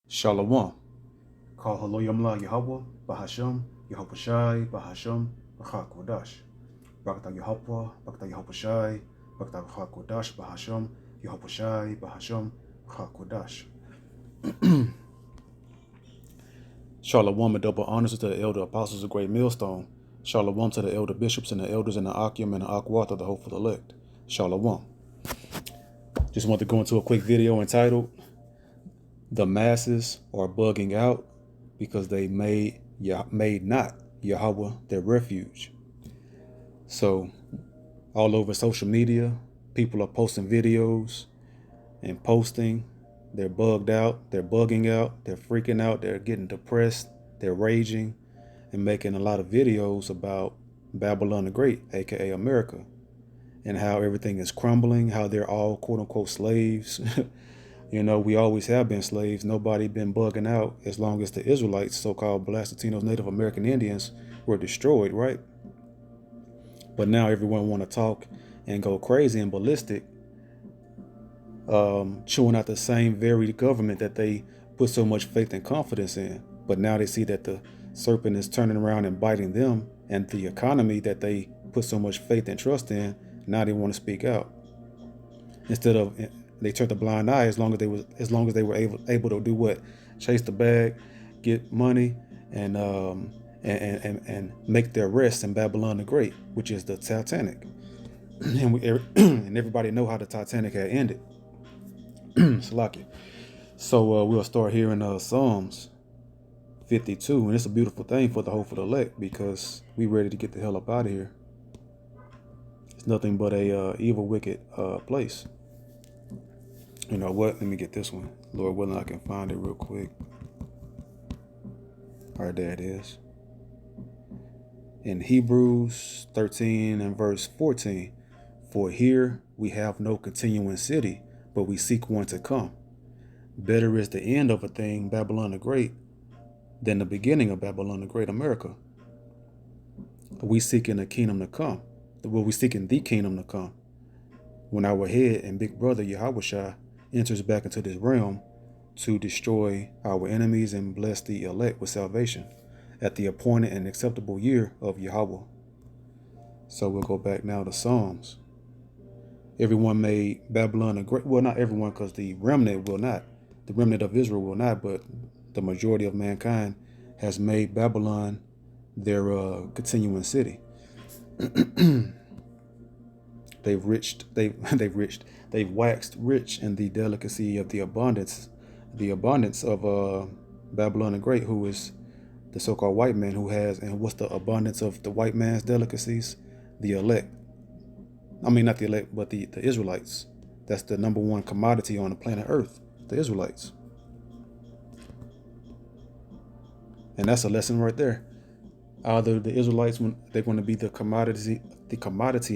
Shalom. Call Haloyamla Yahawah, Bahasham, Yahawah Bahasham, Bachakodash. Bakta Yahawah, Bakta Yahawah Bakta Bachakodash, Bahasham, Yahawah Bahasham, Bachakodash. Shalom and double honors to the elder apostles of Great Millstone. Shalom to the elder bishops and the elders in the Akim and the Akwat of the hopeful elect. Shalom. Just want to go into a quick video entitled "The Masses Are Bugging Out Because They Made Not Yahawah Their Refuge." So all over social media, people are posting videos and posting. They're bugged out, they're bugging out, they're freaking out, they're getting depressed, they're raging, and making a lot of videos about Babylon the Great, aka America, and how everything is crumbling, how they're all quote unquote slaves. You know, we always have been slaves. Nobody been bugging out as long as the Israelites, so-called Blacks, Latinos, Native American Indians, were destroyed, right? But now everyone want to talk and go crazy and ballistic, chewing out the same very government that they put so much faith and confidence in. But now they see that the serpent is turning around and biting them, and the economy that they put so much faith and trust in, now they want to speak out. Instead of, they turned a blind eye as long as they were able to do what? Chase the bag, get money, and make their rest in Babylon the Great, which is the Titanic. And everybody know how the Titanic had ended. Salaki. So we'll start here in Psalms 52, and it's a beautiful thing for the hopeful elect because we ready to get the hell up out of here. It's nothing but a evil, wicked place. You know what? Let me get this one. Lord willing, I can find it real quick. All right, there it is. In Hebrews 13 and verse 14, for here we have no continuing city, but we seek one to come. Better is the end of a thing, Babylon the Great, than the beginning of Babylon the Great, America. We seeking a kingdom to come. Well, we seeking the kingdom to come. When our head and big brother Yahawashi enters back into this realm to destroy our enemies and bless the elect with salvation at the appointed and acceptable year of Yahawah. So we'll go back now to Psalms. Everyone made Babylon a great, well, not everyone, because the remnant will not. The remnant of Israel will not, but the majority of mankind has made Babylon their continuing city. They've waxed rich in the delicacy of the abundance of Babylon the Great, who is the so-called white man who has, and what's the abundance of the white man's delicacies? The elect. I mean, not the elect, but the Israelites. That's the number one commodity on the planet Earth, the Israelites. And that's a lesson right there. Either the Israelites, they're going to be the commodity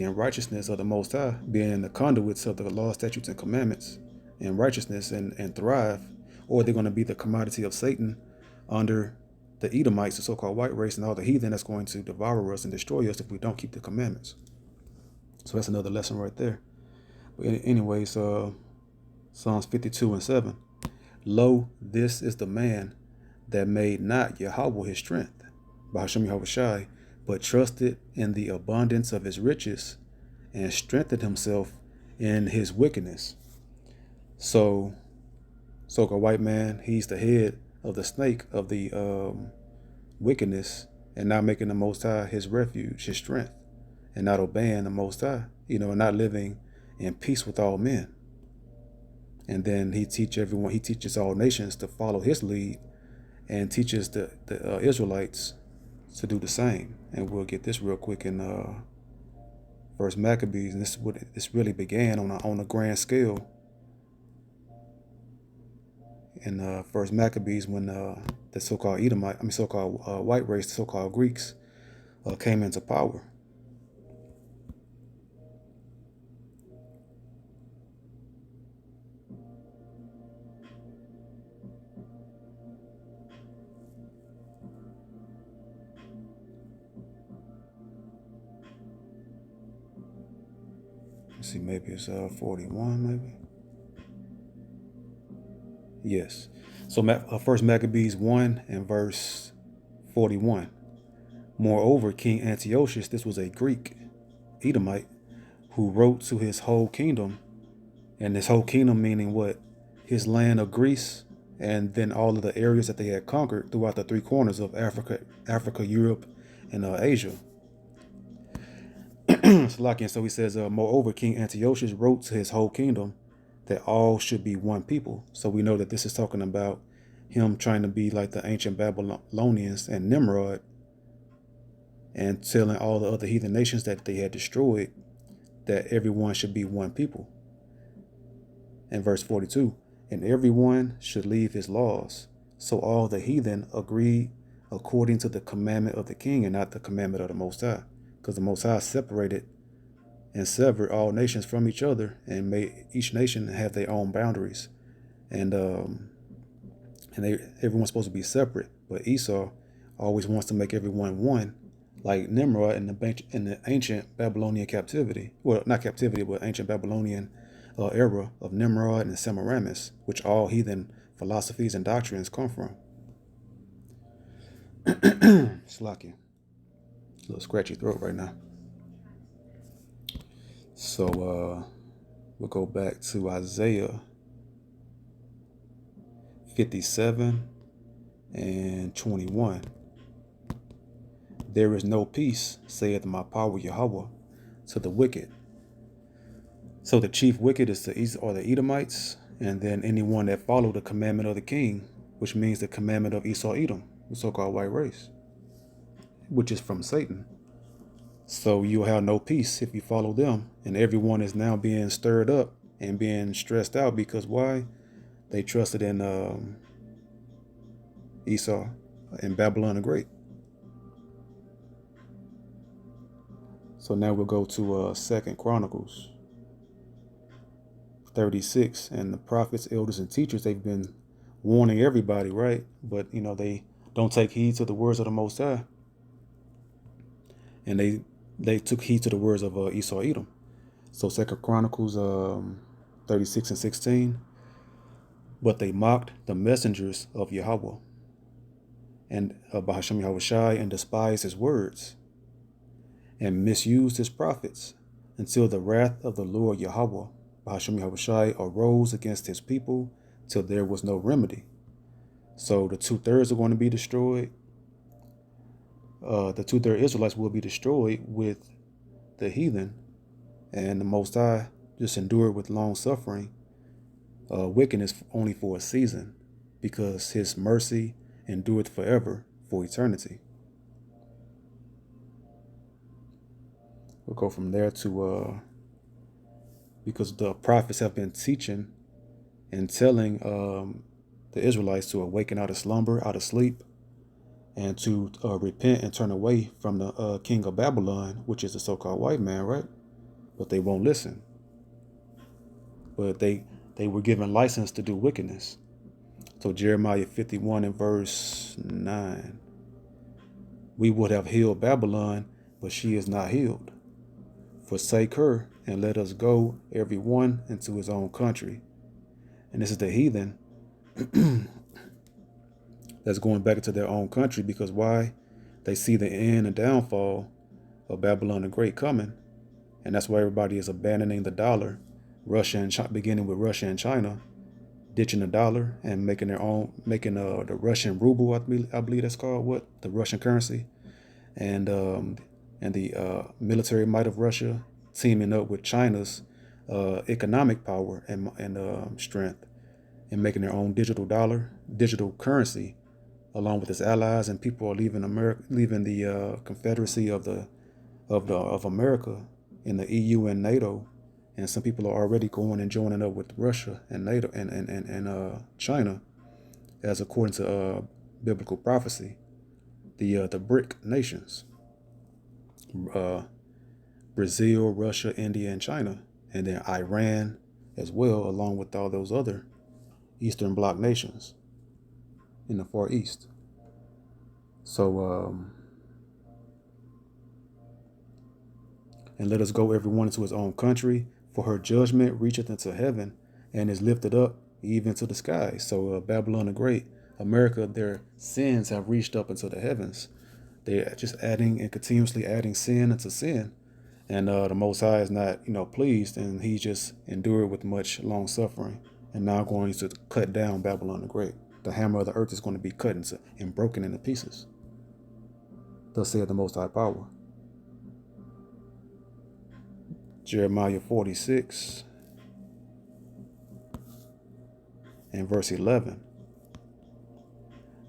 and righteousness of the Most High, being the conduits of the law, statutes, and commandments, and righteousness, and thrive, or they're going to be the commodity of Satan under the Edomites, the so-called white race, and all the heathen that's going to devour us and destroy us if we don't keep the commandments. So that's another lesson right there. But anyways, Psalms 52 and 7. Lo, this is the man that made not Yahawah his strength, Bahasham Yahawashi, but trusted in the abundance of his riches and strengthened himself in his wickedness. So a white man, he's the head of the snake of the wickedness, and not making the Most High his refuge, his strength, and not obeying the Most High, and not living in peace with all men. And then he teaches all nations to follow his lead, and teaches the Israelites to do the same. And we'll get this real quick in First Maccabees, and this really began on a grand scale in First Maccabees when the so-called white race, the so-called Greeks, came into power. Let's see, maybe it's 41, maybe. Yes. So First Maccabees 1 and verse 41. Moreover, King Antiochus, this was a Greek Edomite, who wrote to his whole kingdom, and this whole kingdom meaning what? His land of Greece, and then all of the areas that they had conquered throughout the three corners of Africa, Europe, and Asia. So he says, moreover, King Antiochus wrote to his whole kingdom that all should be one people. So we know that this is talking about him trying to be like the ancient Babylonians and Nimrod, and telling all the other heathen nations that they had destroyed that everyone should be one people. In verse 42, and everyone should leave his laws. So all the heathen agreed according to the commandment of the king and not the commandment of the Most High, because the Most High separated and severed all nations from each other and made each nation have their own boundaries. And everyone's supposed to be separate, but Esau always wants to make everyone one, like Nimrod in the ancient Babylonian captivity. Well, not captivity, but ancient Babylonian era of Nimrod and Semiramis, which all heathen philosophies and doctrines come from. Slacky. A little scratchy throat right now. So we'll go back to Isaiah 57 and 21. There is no peace, saith my power YAHAWAH, to the wicked. So the chief wicked is the Edomites, and then anyone that follow the commandment of the king, which means the commandment of Esau Edom, the so-called white race, which is from Satan. So you'll have no peace if you follow them, and everyone is now being stirred up and being stressed out because why? They trusted in Esau and Babylon the Great. So now we'll go to 2 Chronicles 36, and the prophets, elders, and teachers, they've been warning everybody, right? But they don't take heed to the words of the Most High, and they took heed to the words of Esau Edom. So 2 Chronicles 36 and 16. But they mocked the messengers of YAHAWAH and Bahashem Yahawashi, and despised his words, and misused his prophets, until the wrath of the Lord YAHAWAH, Bahashem Yahawashi, arose against his people, till there was no remedy. So the 2/3 are going to be destroyed. The 2/3 Israelites will be destroyed with the heathen, and the Most High just endured with long suffering, wickedness only for a season, because his mercy endureth forever, for eternity. We'll go from there to because the prophets have been teaching and telling the Israelites to awaken out of slumber, out of sleep, and to repent and turn away from the king of Babylon, which is the so-called white man, right? But they won't listen. But they were given license to do wickedness. So Jeremiah 51 and verse 9. We would have healed Babylon, but she is not healed. Forsake her, and let us go, every one, into his own country. And this is the heathen that's going back into their own country, because why? They see the end and downfall of Babylon the Great coming. And that's why everybody is abandoning the dollar, beginning with Russia and China, ditching the dollar and making the Russian ruble, I believe that's called, the Russian currency, and the military might of Russia teaming up with China's economic power and strength, and making their own digital dollar, digital currency, along with its allies. And people are leaving the Confederacy of America in the EU and NATO. And some people are already going and joining up with Russia and NATO and China, as according to biblical prophecy, the BRIC nations, Brazil, Russia, India, and China, and then Iran as well, along with all those other Eastern Bloc nations in the Far East. So, and let us go every one into his own country, for her judgment reacheth into heaven, and is lifted up even to the sky. So Babylon the Great, America, their sins have reached up into the heavens. They're just adding and continuously adding sin into sin. And the Most High is not, pleased, and he just endured with much long suffering. And now going to cut down Babylon the Great. The hammer of the earth is going to be cut into and broken into pieces. Thus saith the Most High Power. Jeremiah 46 and verse 11.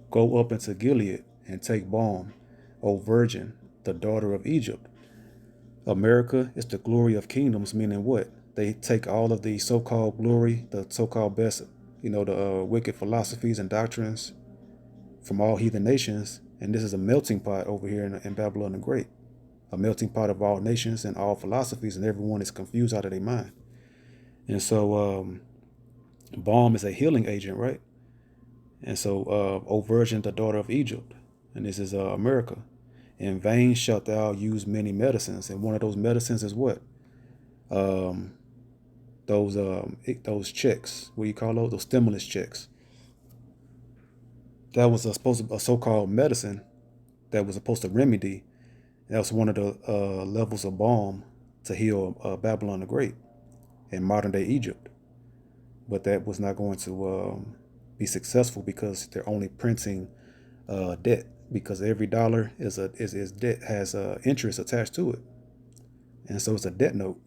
Go up into Gilead and take balm, O virgin, the daughter of Egypt. America is the glory of kingdoms, meaning what? They take all of the so-called glory, the so-called best, the wicked philosophies and doctrines from all heathen nations, and this is a melting pot over here in Babylon the Great. A melting pot of all nations and all philosophies, and everyone is confused out of their mind. And so balm is a healing agent, right? And so, O virgin, the daughter of Egypt, and this is America. In vain shalt thou use many medicines, and one of those medicines is what? Those checks. What do you call those? Those stimulus checks. That was a so-called medicine that was supposed to remedy. That was one of the levels of balm to heal Babylon the Great in modern day Egypt. But that was not going to be successful because they're only printing debt, because every dollar is debt, has interest attached to it, and so it's a debt note.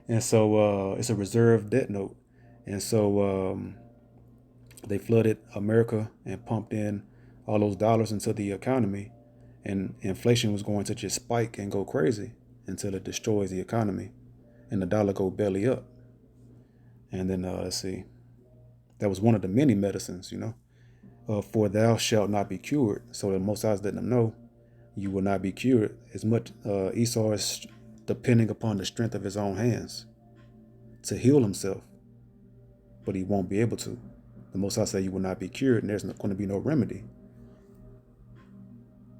And so it's a reserve debt note. And so they flooded America and pumped in all those dollars into the economy, and inflation was going to just spike and go crazy until it destroys the economy and the dollar go belly up. And then let's see, that was one of the many medicines, for thou shalt not be cured. So the Most High letting them know you will not be cured. As much Esau is depending upon the strength of his own hands to heal himself, but he won't be able to. The Most High said you will not be cured, and there's not going to be no remedy.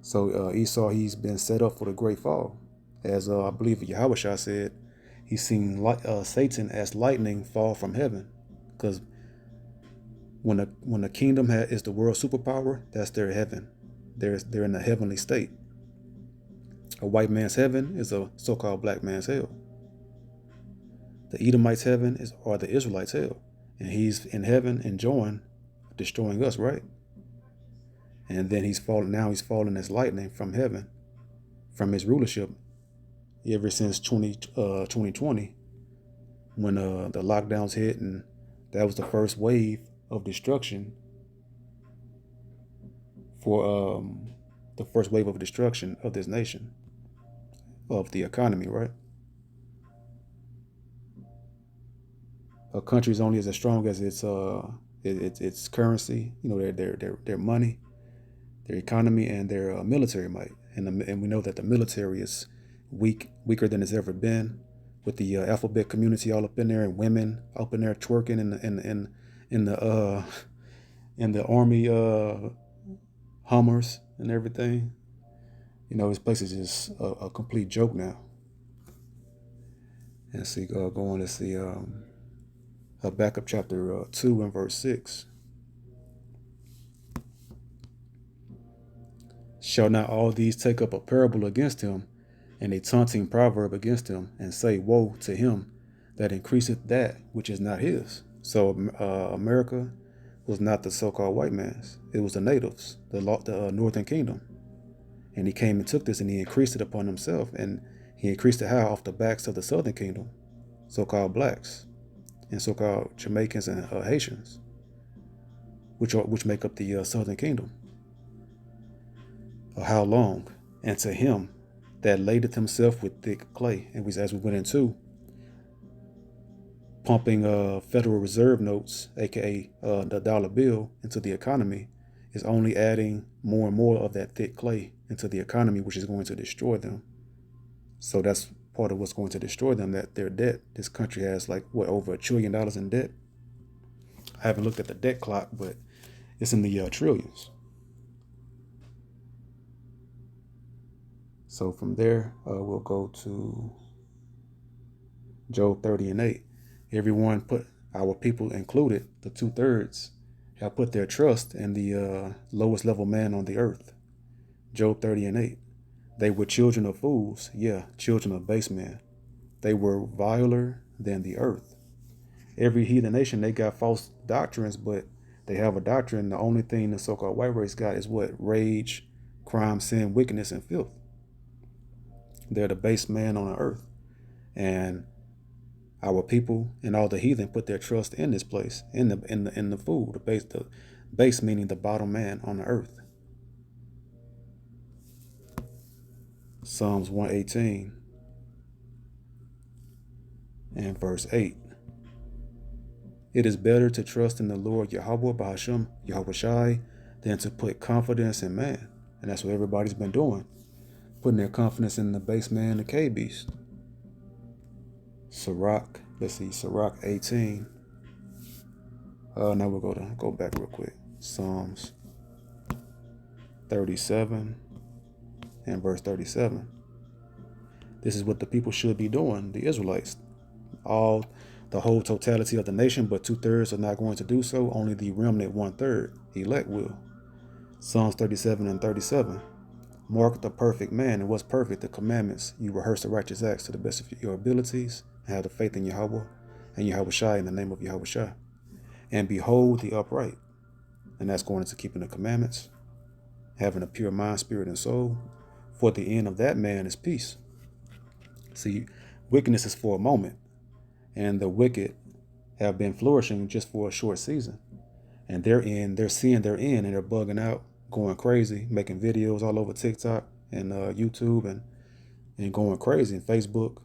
So Esau, he's been set up for the great fall. As I believe YAHAWAH said, he's seen Satan as lightning fall from heaven. Because when the kingdom is the world superpower, that's their heaven. They're in a heavenly state. A white man's heaven is a so-called black man's hell. The Edomites' heaven are the Israelites' hell. And he's in heaven enjoying destroying us, right? And then he's fallen as lightning from heaven, from his rulership, ever since 2020, when the lockdowns hit, and that was the first wave of destruction for the first wave of destruction of this nation, of the economy, right? A country is only as strong as its currency, their money, their economy, and their military might. And we know that the military is weaker than it's ever been, with the alphabet community all up in there, and women up in there twerking in the army Hummers and everything. This place is just a complete joke now. And see, go on to see back up chapter 2 and verse 6. Shall not all these take up a parable against him, and a taunting proverb against him, and say, woe to him that increaseth that which is not his? So America was not the so-called white man's. It was the natives, the northern kingdom. And he came and took this, and he increased it upon himself. And he increased it how? Off the backs of the southern kingdom, so-called blacks, and so-called Jamaicans and Haitians, which make up the southern kingdom. How long? And to him that ladeth himself with thick clay. And as we went into, pumping Federal Reserve notes, aka the dollar bill, into the economy is only adding more and more of that thick clay into the economy, which is going to destroy them. So that's part of what's going to destroy them, that their debt. This country has over $1 trillion in debt. I haven't looked at the debt clock, but it's in the trillions. So from there, we'll go to Job 30 and 8. Everyone Our people included, the 2/3, have put their trust in the lowest level man on the earth. Job 30:8. They were children of fools, yeah, children of base men. They were viler than the earth. Every heathen nation, they got false doctrines, but they have a doctrine. The only thing the so-called white race got is what? Rage, crime, sin, wickedness, and filth. They're the base man on the earth. And our people and all the heathen put their trust in this place, in the food, the base meaning the bottom man on the earth. Psalms 118 and verse 8. It is better to trust in the Lord Yahawah Bahasham Yahweh Shai than to put confidence in man. And that's what everybody's been doing, putting their confidence in the base man, the cave beast. Sirach 18. Now we'll go back real quick. Psalms 37 and verse 37. This is what the people should be doing, the Israelites. The whole totality of the nation, but 2/3 are not going to do so. Only the remnant 1/3, elect, will. Psalms 37 and 37. Mark the perfect man, and what's perfect? The commandments. You rehearse the righteous acts to the best of your abilities, and have the faith in Yahweh and Yahweh Shai, in the name of Yahweh Shai. And behold the upright. And that's going into keeping the commandments, having a pure mind, spirit, and soul. For the end of that man is peace. See, wickedness is for a moment, and the wicked have been flourishing just for a short season. And they're seeing their end, and they're bugging out, going crazy, making videos all over TikTok and YouTube, and going crazy, and Facebook,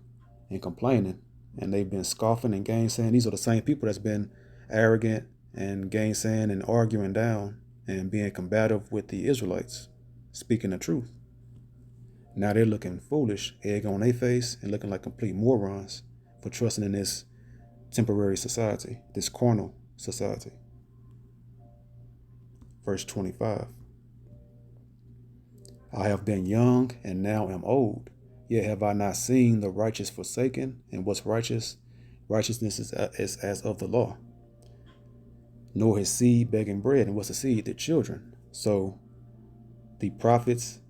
and complaining. And they've been scoffing and gainsaying. These are the same people that's been arrogant and gainsaying and arguing down and being combative with the Israelites, speaking the truth. Now they're looking foolish, egg on their face, and looking like complete morons for trusting in this temporary society, this carnal society. Verse 25. I have been young and now am old, yet have I not seen the righteous forsaken, and what's righteous? Righteousness is as of the law. Nor his seed begging bread, and what's the seed? The children. So the prophets,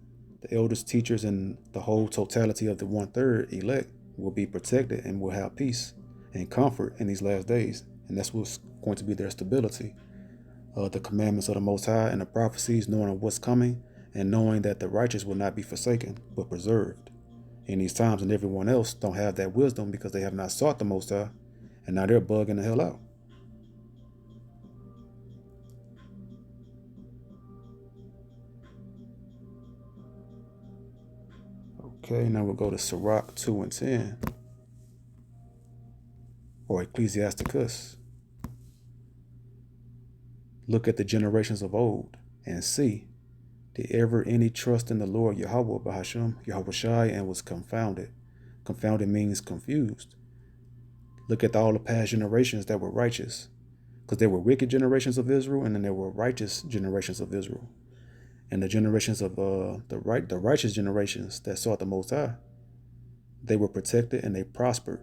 the elders, teachers, and the whole totality of the 1/3 elect will be protected and will have peace and comfort in these last days. And that's what's going to be their stability. The commandments of the Most High and the prophecies, knowing what's coming, and knowing that the righteous will not be forsaken, but preserved in these times. And everyone else don't have that wisdom because they have not sought the Most High, and now they're bugging the hell out. Okay, now we'll go to Sirach 2 and 10, or Ecclesiasticus. Look at the generations of old and see, did ever any trust in the Lord Yahweh Bahasham Yahweh Shai and was confounded? Confounded means confused. Look at all the past generations that were righteous, because there were wicked generations of Israel, and then there were righteous generations of Israel. And the generations of the righteous generations that sought the Most High, they were protected and they prospered.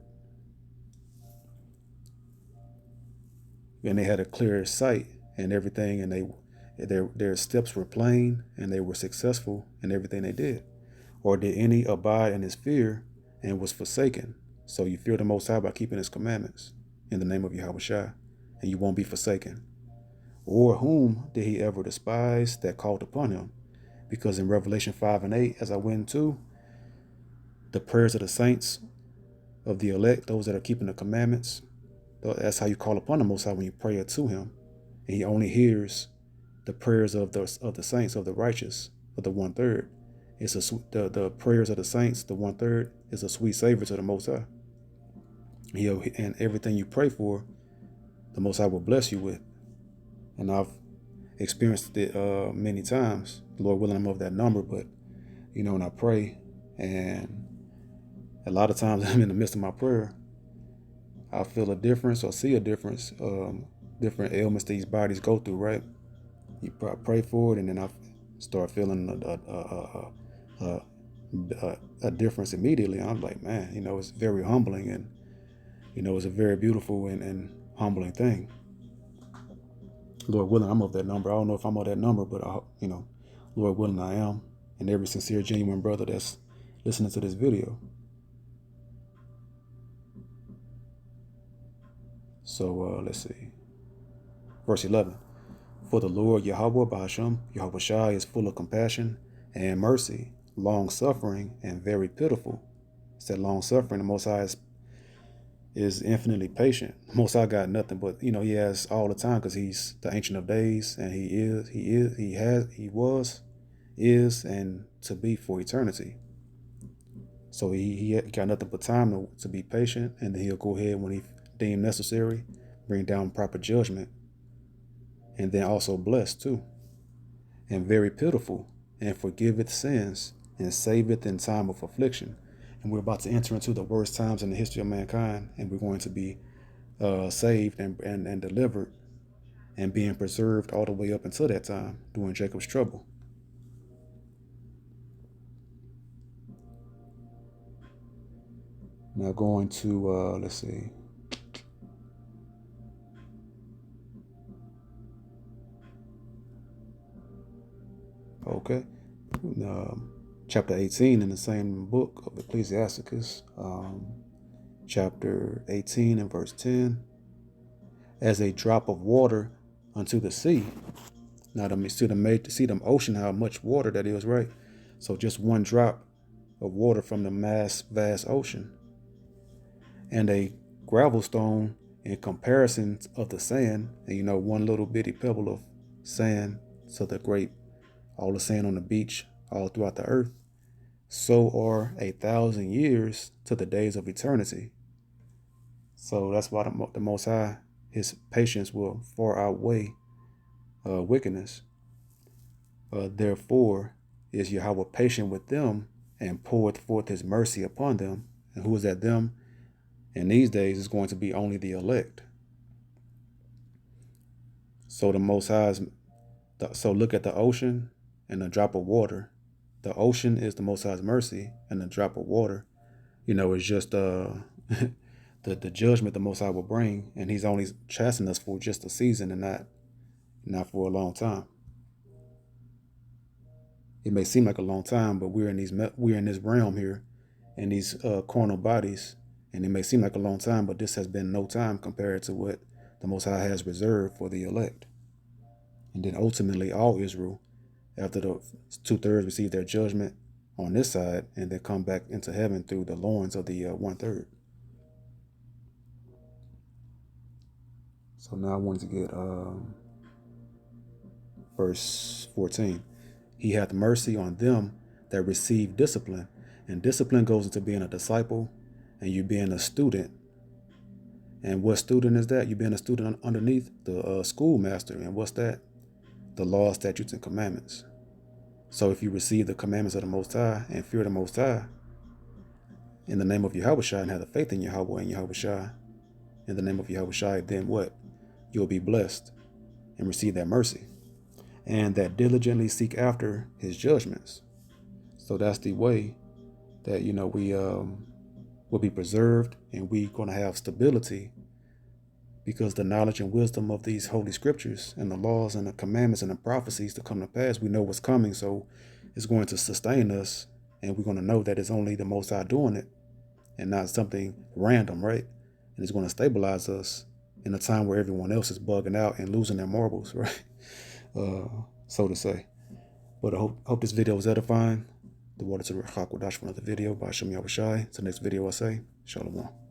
And they had a clear sight and everything, and their steps were plain, and they were successful in everything they did. Or did any abide in his fear and was forsaken? So you fear the Most High by keeping his commandments in the name of Yahweh Shai, and you won't be forsaken. Or whom did he ever despise that called upon him? Because in Revelation 5 and 8, as I went into, the prayers of the saints, of the elect, those that are keeping the commandments, that's how you call upon the Most High, when you pray to him. And he only hears the prayers of the saints, of the righteous, of the 1/3. It's the prayers of the saints, the 1/3, is a sweet savor to the Most High. And everything you pray for, the Most High will bless you with. And I've experienced it many times. Lord willing, I'm of that number, but when I pray, and a lot of times I'm in the midst of my prayer, I feel a difference or see a difference. Different ailments these bodies go through, right? You pray for it, and then I start feeling a difference immediately. I'm like, man, it's very humbling, and it's a very beautiful and humbling thing. Lord willing, I'm of that number. I don't know if I'm of that number, but Lord willing, I am. And every sincere, genuine brother that's listening to this video. So let's see. Verse 11. For the Lord YAHAWAH Bahasham, Yahweh Shai, is full of compassion and mercy, long-suffering, and very pitiful. It's that long-suffering. The Most High is infinitely patient. The Most High got nothing but, he has all the time because he's the Ancient of Days, and he was, is, and to be for eternity. So he got nothing but time to be patient, and then he'll go ahead when he deemed necessary, bring down proper judgment, and then also blessed too, and very pitiful, and forgiveth sins, and saveth in time of affliction. And we're about to enter into the worst times in the history of mankind, and we're going to be saved and delivered and being preserved all the way up until that time during Jacob's trouble. Now going to, let's see. Okay. Chapter 18 in the same book of Ecclesiasticus, chapter 18 and verse 10. As a drop of water unto the sea. Now, see them ocean, how much water that is, right? So just one drop of water from the vast ocean. And a gravel stone in comparison of the sand, and one little bitty pebble of sand to all the sand on the beach, all throughout the earth. So are 1,000 years to the days of eternity. So that's why the Most High, his patience will far outweigh wickedness. Therefore is Yahweh patient with them and poureth forth his mercy upon them. And who is that them? In these days is going to be only the elect. So the Most High so look at the ocean and a drop of water. The ocean is the Most High's mercy, and the drop of water, is just the judgment the Most High will bring, and he's only chastening us for just a season and not for a long time. It may seem like a long time, but we're in this realm here, in these carnal bodies, and it may seem like a long time, but this has been no time compared to what the Most High has reserved for the elect. And then ultimately all Israel, after the 2/3 receive their judgment on this side, and then come back into heaven through the loins of the 1/3. So now I wanted to get verse 14. He hath mercy on them that receive discipline. And discipline goes into being a disciple and you being a student. And what student is that? You being a student underneath the schoolmaster. And what's that? The law, statutes, and commandments. So if you receive the commandments of the Most High and fear the Most High in the name of Yahawashi and have the faith in Yahweh and Yahawashi in the name of Yahawashi, then what? You'll be blessed and receive that mercy. And that diligently seek after his judgments. So that's the way that, we will be preserved, and we're going to have stability, because the knowledge and wisdom of these holy scriptures and the laws and the commandments and the prophecies to come to pass, we know what's coming. So it's going to sustain us, and we're going to know that it's only the Most High doing it and not something random, right? And it's going to stabilize us in a time where everyone else is bugging out and losing their marbles, right? So to say. But I hope this video was edifying. The water to the Hakwadash for another video by Shem Yahushai. Till next video I say, Shalom.